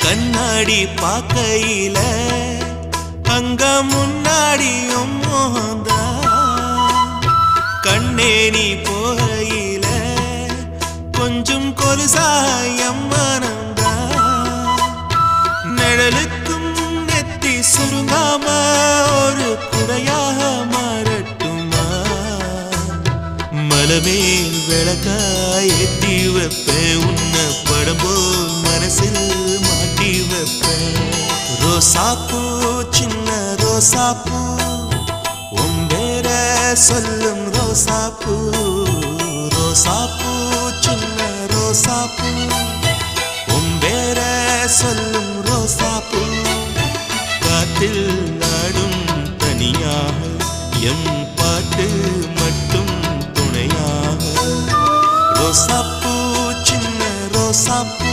கண்ணாடி பார்க்கையில அங்க முன்னாடியும் மோகந்தா கண்ணே நீ போகையில கொஞ்சம் கொலுசாயம் மனந்தா நிழலுக்கும் நெத்தி சுருங்காம ஒரு குடையாக மாறட்டுமா மலமேல் விளக்காய் ஏத்தி வைப்பேன் உன்னை படம் போல் மனசில் மாட்டி வைப்பேன் ரோசாப்பூ சின்ன ரோசாப்பூ உம்பேர சொல்லும் ரோசாப்பூ ரோசாப்பூ சின்ன ரோசாப்பூ உம்பேர சொல்லும் ரோசாப்பூ காத்தில் நாடும் தனியாக எம் பாட்டு மட்டும் துணையாக ரோசாப்பூ சின்ன ரோசாப்பூ